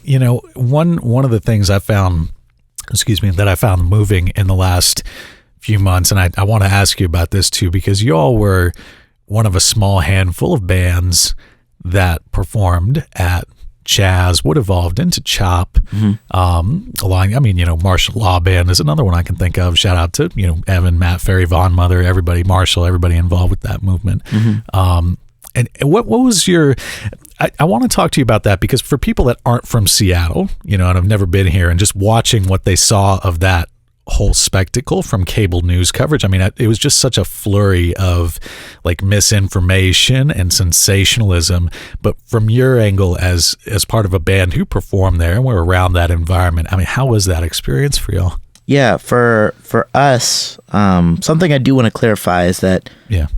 One of the things I found, that I found moving in the last few months, and I want to ask you about this too, because you all were one of a small handful of bands that performed at CHAZ, what evolved into CHOP. Martial Law Band is another one I can think of. Shout out to, Evan, Matt, Ferry, Vaughn, Mother, everybody, Marshall, everybody involved with that movement. And what was your, I want to talk to you about that, because for people that aren't from Seattle, and have never been here, and just watching what they saw of that whole spectacle from cable news coverage, it was just such a flurry of like misinformation and sensationalism. But from your angle as part of a band who performed there and were around that environment, how was that experience for y'all? Yeah, for us, something I do want to clarify is that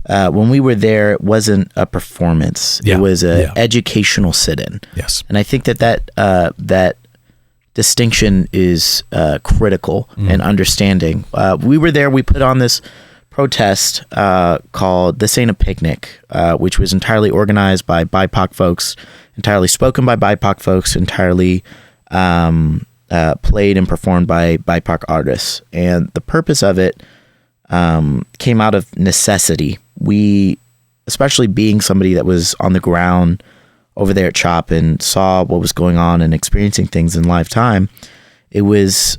when we were there, it wasn't a performance. It was an educational sit-in. Yes. And I think that distinction is critical in understanding. We were there, we put on this protest called This Ain't a Picnic, which was entirely organized by BIPOC folks, entirely spoken by BIPOC folks, entirely played and performed by BIPOC artists. And the purpose of it came out of necessity. We, especially being somebody that was on the ground over there at CHOP and saw what was going on and experiencing things in live time, it was,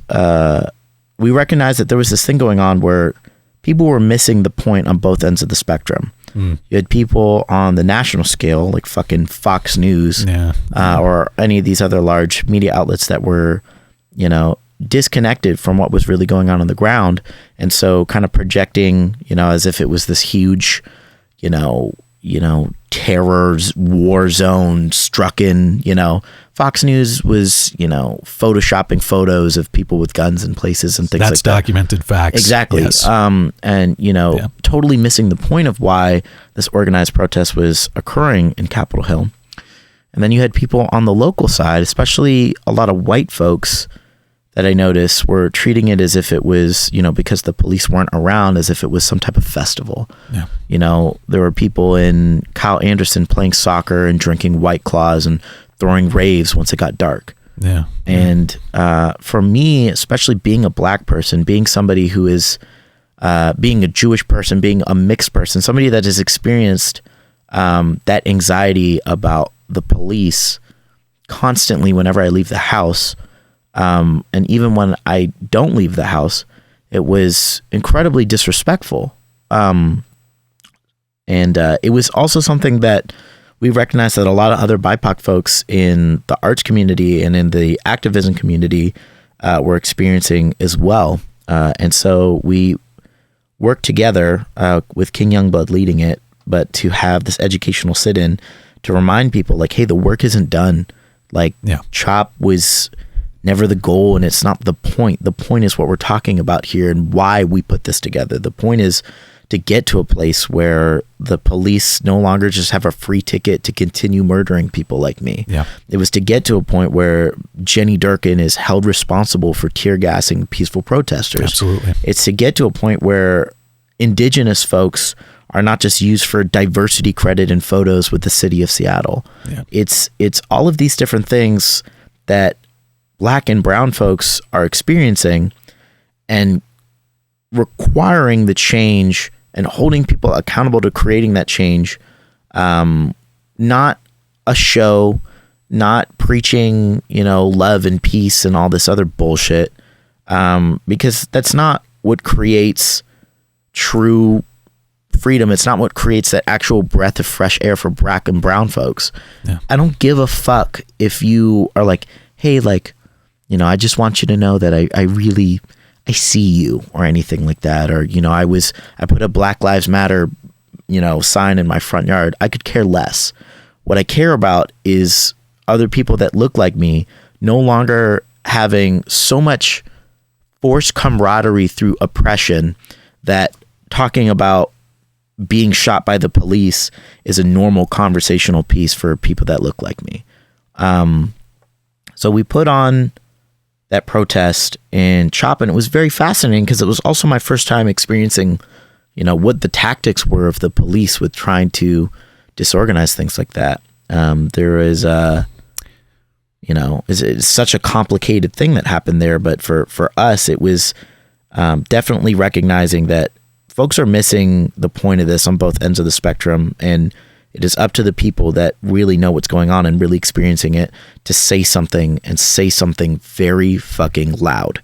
we recognized that there was this thing going on where people were missing the point on both ends of the spectrum. You had people on the national scale, like fucking Fox News, or any of these other large media outlets that were, disconnected from what was really going on the ground. And so kind of projecting, as if it was this huge, terror war zone struck in, Fox News was, photoshopping photos of people with guns in places and things like that. That's documented facts. Exactly. Yes. Totally missing the point of why this organized protest was occurring in Capitol Hill. And then you had people on the local side, especially a lot of white folks that I noticed were treating it as if it was, because the police weren't around, as if it was some type of festival. Yeah. There were people in Kyle Anderson playing soccer and drinking White Claws and throwing raves once it got dark. Yeah. And for me, especially being a black person, being somebody who is, being a Jewish person, being a mixed person, somebody that has experienced that anxiety about the police constantly whenever I leave the house, and even when I don't leave the house, it was incredibly disrespectful. And it was also something that we recognized that a lot of other BIPOC folks in the arts community and in the activism community were experiencing as well. And so we worked together with King Youngblood leading it, but to have this educational sit-in to remind people like, hey, the work isn't done. Like CHOP was never the goal, and it's not the point. The point is what we're talking about here and why we put this together. The point is to get to a place where the police no longer just have a free ticket to continue murdering people like me. Yeah. It was to get to a point where Jenny Durkin is held responsible for tear gassing peaceful protesters. Absolutely. It's to get to a point where indigenous folks are not just used for diversity credit in photos with the city of Seattle. Yeah. It's all of these different things that Black and brown folks are experiencing and requiring the change and holding people accountable to creating that change. Not a show, not preaching, love and peace and all this other bullshit. Because that's not what creates true freedom. It's not what creates that actual breath of fresh air for Black and brown folks. Yeah. I don't give a fuck if you are like, hey, like, I just want you to know that I see you or anything like that. Or, I put a Black Lives Matter, sign in my front yard. I could care less. What I care about is other people that look like me no longer having so much forced camaraderie through oppression that talking about being shot by the police is a normal conversational piece for people that look like me. So we put on that protest in CHOP, and it was very fascinating because it was also my first time experiencing, what the tactics were of the police with trying to disorganize things like that. There is It's such a complicated thing that happened there. But for us, it was definitely recognizing that folks are missing the point of this on both ends of the spectrum, and it is up to the people that really know what's going on and really experiencing it to say something, and say something very fucking loud.